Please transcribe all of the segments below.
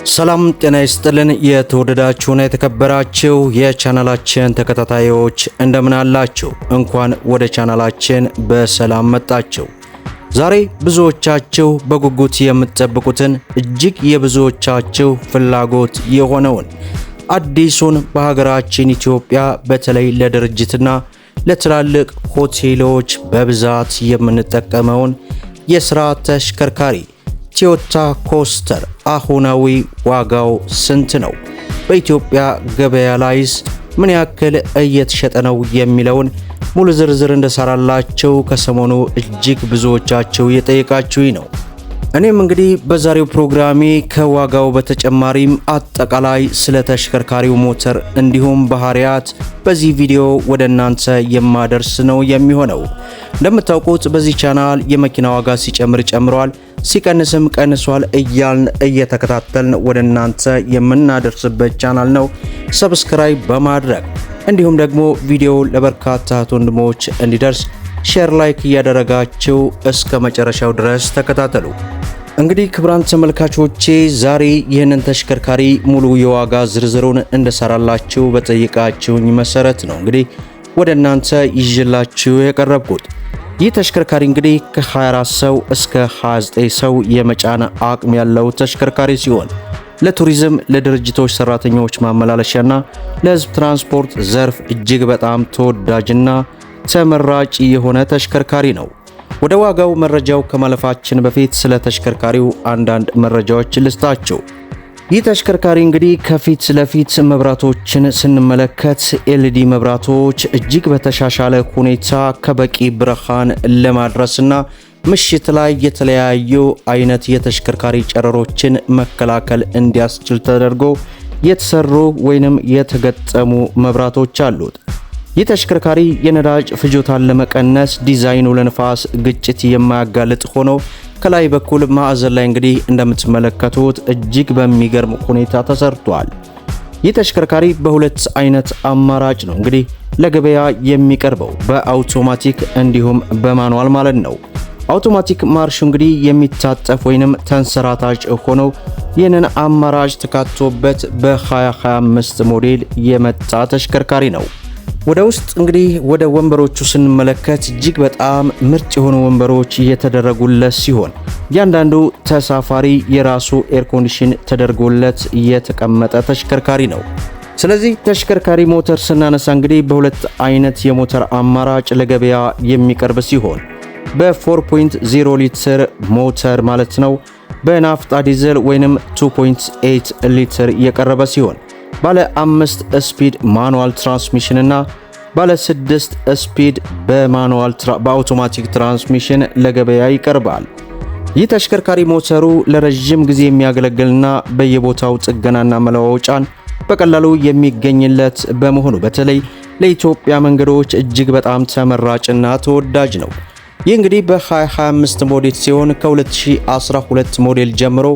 ሰላም ጤና ይስጥልን። የተወደዳችሁና የተከበራችሁ የቻናላችን ተከታታዮች እንደምን አላችሁ? እንኳን ወደ ቻናላችን በሰላም መጣችሁ። ዛሬ ብዙዎቻችሁ በጉጉት የምትጠብቁትን እጅግ የብዙዎቻችሁ ፍላጎት የሆነውን አዲሱን በሀገራችን ኢትዮጵያ በተለይ ለድርጅትና ለትላልቅ ሆቴሎች በብዛት የምንጠቀመውን የሥራ ተሽከርካሪ ቶዮታ ኮስተር አሁናዊ ዋጋው ስንት ነው? በኢትዮጵያ ገበያ ላይስ ምን ያክል እየተሸጠ ነው የሚለውን ሙሉ ዝርዝር እንደሰራላችሁ ከሰሞኑ እጅግ ብዙዎቻችሁ እየጠየቃችሁኝ ነው። እኔም እንግዲህ በዛሬው ፕሮግራሜ ከዋጋው በተጨማሪም አጠቃላይ ስለ ተሽከርካሪው ሞተር እንዲሁም ባህሪያት በዚህ ቪዲዮ ወደ እናንተ የማደርስ ነው የሚሆነው። እንደምታውቁት በዚህ ቻናል የመኪና ዋጋ ሲጨምር ጨምሯል፣ ሲቀንስም ቀንሷል እያልን እየተከታተልን ወደ እናንተ የምናደርስበት ቻናል ነው። ሰብስክራይብ በማድረግ እንዲሁም ደግሞ ቪዲዮ ለበርካታ ወንድሞች እንዲደርስ ሼር ላይክ እያደረጋችሁ እስከ መጨረሻው ድረስ ተከታተሉ። እንግዲህ ክቡራን ተመልካቾቼ ዛሬ ይህንን ተሽከርካሪ ሙሉ የዋጋ ዝርዝሩን እንደሰራላችሁ በጠይቃችሁኝ መሰረት ነው እንግዲህ ወደ እናንተ ይዤላችሁ የቀረብኩት። ይህ ተሽከርካሪ እንግዲህ ከ24 ሰው እስከ 29 ሰው የመጫን አቅም ያለው ተሽከርካሪ ሲሆን ለቱሪዝም፣ ለድርጅቶች ሰራተኞች ማመላለሻና ለሕዝብ ትራንስፖርት ዘርፍ እጅግ በጣም ተወዳጅና ተመራጭ የሆነ ተሽከርካሪ ነው። ወደ ዋጋው መረጃው ከማለፋችን በፊት ስለ ተሽከርካሪው አንዳንድ መረጃዎች ልስጣችሁ። ይህ ተሽከርካሪ እንግዲህ ከፊት ለፊት መብራቶችን ስንመለከት ኤልኢዲ መብራቶች እጅግ በተሻሻለ ሁኔታ ከበቂ ብርሃን ለማድረስና ምሽት ላይ የተለያዩ አይነት የተሽከርካሪ ጨረሮችን መከላከል እንዲያስችል ተደርጎ የተሰሩ ወይንም የተገጠሙ መብራቶች አሉት። ይህ ተሽከርካሪ የነዳጅ ፍጆታን ለመቀነስ ዲዛይኑ ለንፋስ ግጭት የማያጋልጥ ሆኖ ከላይ በኩል ማዕዘን ላይ እንግዲህ እንደምትመለከቱት እጅግ በሚገርም ሁኔታ ተሰርቷል። ይህ ተሽከርካሪ በሁለት አይነት አማራጭ ነው እንግዲህ ለገበያ የሚቀርበው በአውቶማቲክ እንዲሁም በማኑዋል ማለት ነው። አውቶማቲክ ማርሹ እንግዲህ የሚታጠፍ ወይንም ተንሰራታጭ ሆኖ ይህንን አማራጭ ተካቶበት በ2025 ሞዴል የመጣ ተሽከርካሪ ነው። ወደ ውስጥ እንግዲህ ወደ ወንበሮቹ ስንመለከት እጅግ በጣም ምርጥ የሆኑ ወንበሮች እየተደረጉለት ሲሆን እያንዳንዱ ተሳፋሪ የራሱ ኤር ኮንዲሽን ተደርጎለት የተቀመጠ ተሽከርካሪ ነው። ስለዚህ ተሽከርካሪ ሞተር ስናነሳ እንግዲህ በሁለት አይነት የሞተር አማራጭ ለገበያ የሚቀርብ ሲሆን በ4.0 ሊትር ሞተር ማለት ነው በናፍጣ ዲዘል ወይንም 2.8 ሊትር የቀረበ ሲሆን ባለ 5 ስፒድ ማኑዋል ትራንስሚሽን እና ባለ 6 ስፒድ በአውቶማቲክ ትራንስሚሽን ለገበያ ይቀርባል። ይህ ተሽከርካሪ ሞተሩ ለረጅም ጊዜ የሚያገለግልና በየቦታው ጥገናና መለዋወጫን በቀላሉ የሚገኝለት በመሆኑ በተለይ ለኢትዮጵያ መንገዶች እጅግ በጣም ተመራጭና ተወዳጅ ነው። ይህ እንግዲህ በ2025 ሞዴል ሲሆን ከ2012 ሞዴል ጀምሮ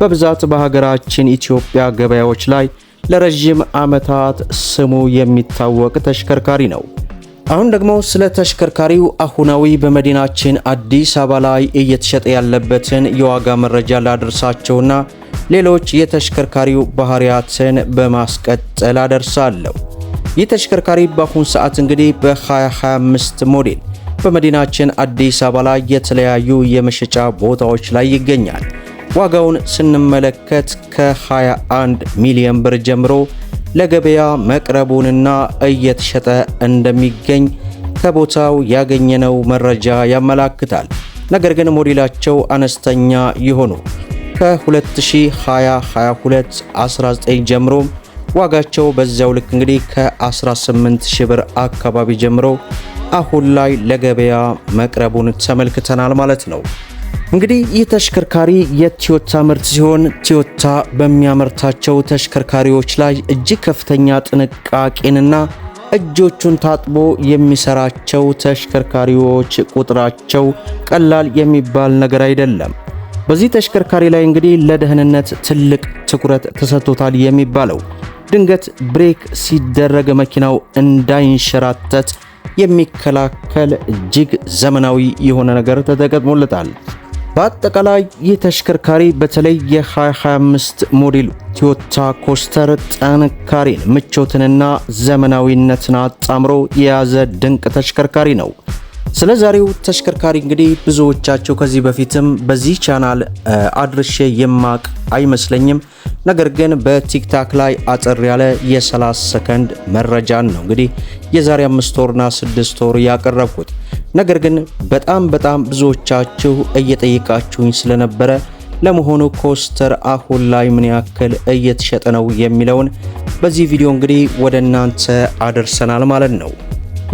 በብዛት በሀገራችን ኢትዮጵያ ገበያዎች ላይ ለረጅም ዓመታት ስሙ የሚታወቅ ተሽከርካሪ ነው። አሁን ደግሞ ስለ ተሽከርካሪው አሁናዊ በመዲናችን አዲስ አበባ ላይ እየተሸጠ ያለበትን የዋጋ መረጃ ላደርሳቸውና ሌሎች የተሽከርካሪው ባህሪያትን በማስቀጠል አደርሳለሁ። ይህ ተሽከርካሪ በአሁን ሰዓት እንግዲህ በ2025 ሞዴል በመዲናችን አዲስ አበባ ላይ የተለያዩ የመሸጫ ቦታዎች ላይ ይገኛል። ዋጋውን ስንመለከት ከ21 ሚሊዮን ብር ጀምሮ ለገበያ መቅረቡንና እየተሸጠ እንደሚገኝ ከቦታው ያገኘነው መረጃ ያመላክታል። ነገር ግን ሞዴላቸው አነስተኛ የሆኑ ከ2020 22 19 ጀምሮ ዋጋቸው በዚያው ልክ እንግዲህ ከ18 ሺህ ብር አካባቢ ጀምሮ አሁን ላይ ለገበያ መቅረቡን ተመልክተናል ማለት ነው። እንግዲህ ይህ ተሽከርካሪ የቶዮታ ምርት ሲሆን ቶዮታ በሚያመርታቸው ተሽከርካሪዎች ላይ እጅግ ከፍተኛ ጥንቃቄንና እጆቹን ታጥቦ የሚሰራቸው ተሽከርካሪዎች ቁጥራቸው ቀላል የሚባል ነገር አይደለም። በዚህ ተሽከርካሪ ላይ እንግዲህ ለደህንነት ትልቅ ትኩረት ተሰጥቶታል የሚባለው ድንገት ብሬክ ሲደረግ መኪናው እንዳይንሸራተት የሚከላከል እጅግ ዘመናዊ የሆነ ነገር ተገጥሞለታል። በአጠቃላይ ይህ ተሽከርካሪ በተለይ የ2025 ሞዴሉ ቶዮታ ኮስተር ጥንካሬን፣ ምቾትንና ዘመናዊነትን አጣምሮ የያዘ ድንቅ ተሽከርካሪ ነው። ስለ ዛሬው ተሽከርካሪ እንግዲህ ብዙዎቻቸው ከዚህ በፊትም በዚህ ቻናል አድርሼ የማቅ አይመስለኝም። ነገር ግን በቲክታክ ላይ አጠር ያለ የ30 ሰከንድ መረጃን ነው እንግዲህ የዛሬ 5 ወርና 6 ወር ያቀረብኩት። ነገር ግን በጣም ብዙዎቻችሁ እየጠየቃችሁኝ ስለነበረ ለመሆኑ ኮስተር አሁን ላይ ምን ያክል እየተሸጠ ነው የሚለውን በዚህ ቪዲዮ እንግዲህ ወደ እናንተ አደርሰናል ማለት ነው።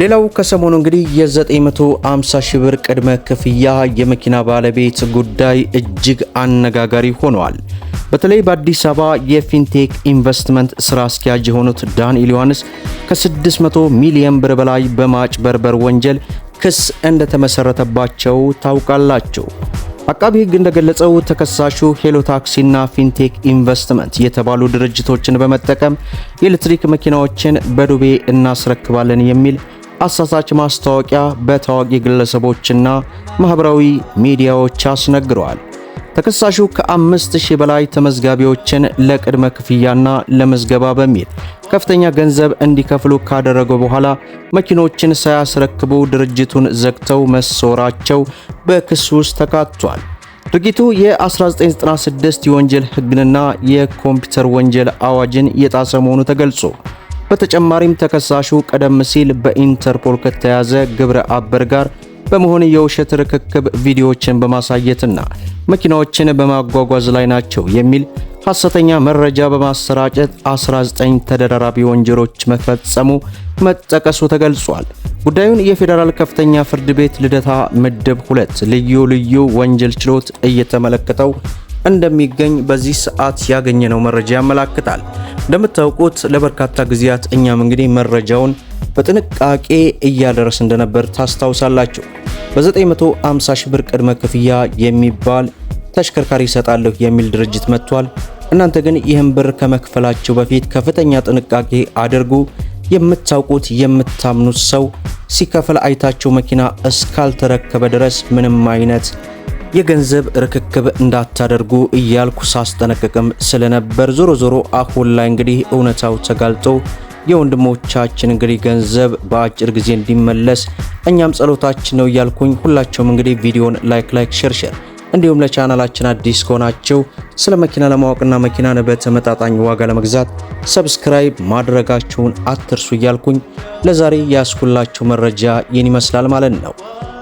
ሌላው ከሰሞኑ እንግዲህ የ950 ሺህ ብር ቅድመ ክፍያ የመኪና ባለቤት ጉዳይ እጅግ አነጋጋሪ ሆኗል። በተለይ በአዲስ አበባ የፊንቴክ ኢንቨስትመንት ስራ አስኪያጅ የሆኑት ዳንኤል ዮሐንስ ከ600 ሚሊዮን ብር በላይ በማጭበርበር ወንጀል ክስ እንደተመሰረተባቸው ታውቃላችሁ። አቃቢ ሕግ እንደገለጸው ተከሳሹ ሄሎ ታክሲና ፊንቴክ ኢንቨስትመንት የተባሉ ድርጅቶችን በመጠቀም የኤሌክትሪክ መኪናዎችን በዱቤ እናስረክባለን የሚል አሳሳች ማስታወቂያ በታዋቂ ግለሰቦችና ማህበራዊ ሚዲያዎች አስነግረዋል። ተከሳሹ ከ5000 በላይ ተመዝጋቢዎችን ለቅድመ ክፍያና ለመዝገባ በሚል ከፍተኛ ገንዘብ እንዲከፍሉ ካደረገ በኋላ መኪኖችን ሳያስረክቡ ድርጅቱን ዘግተው መሰወራቸው በክሱ ውስጥ ተካቷል። ድርጊቱ የ1996 የወንጀል ሕግንና የኮምፒውተር ወንጀል አዋጅን የጣሰ መሆኑ ተገልጾ በተጨማሪም ተከሳሹ ቀደም ሲል በኢንተርፖል ከተያዘ ግብረ አበር ጋር በመሆን የውሸት ርክክብ ቪዲዮዎችን በማሳየትና መኪናዎችን በማጓጓዝ ላይ ናቸው የሚል ሐሰተኛ መረጃ በማሰራጨት 19 ተደራራቢ ወንጀሎች መፈጸሙ መጠቀሱ ተገልጿል። ጉዳዩን የፌዴራል ከፍተኛ ፍርድ ቤት ልደታ ምድብ 2 ልዩ ወንጀል ችሎት እየተመለከተው እንደሚገኝ በዚህ ሰዓት ያገኘነው መረጃ ያመለክታል። እንደምታውቁት ለበርካታ ጊዜያት እኛም እንግዲህ መረጃውን በጥንቃቄ እያደረስ እንደነበር ታስታውሳላችሁ። በ950 ሺህ ብር ቅድመ ክፍያ የሚባል ተሽከርካሪ ይሰጣለሁ የሚል ድርጅት መጥቷል። እናንተ ግን ይህን ብር ከመክፈላችሁ በፊት ከፍተኛ ጥንቃቄ አድርጉ። የምታውቁት የምታምኑት ሰው ሲከፍል አይታችሁ መኪና እስካልተረከበ ድረስ ምንም አይነት የገንዘብ ርክክብ እንዳታደርጉ እያልኩ ሳስጠነቅቅም ስለነበር ዞሮ አሁን ላይ እንግዲህ እውነታው ተጋልጦ የወንድሞቻችን እንግዲህ ገንዘብ በአጭር ጊዜ እንዲመለስ እኛም ጸሎታችን ነው እያልኩኝ ሁላችሁም እንግዲህ ቪዲዮን ላይክ ሼር እንዲሁም ለቻናላችን አዲስ ከሆናችሁ ስለ መኪና ለማወቅና መኪናን በተመጣጣኝ ዋጋ ለመግዛት ሰብስክራይብ ማድረጋችሁን አትርሱ እያልኩኝ ለዛሬ ያስኩላችሁ መረጃ ይህን ይመስላል ማለት ነው።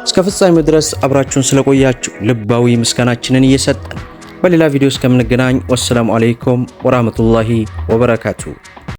እስከ ፍጻሜው ድረስ አብራችሁን ስለቆያችሁ ልባዊ ምስጋናችንን እየሰጠን በሌላ ቪዲዮ እስከምንገናኝ ወሰላሙ አለይኩም ወራህመቱላሂ ወበረካቱ።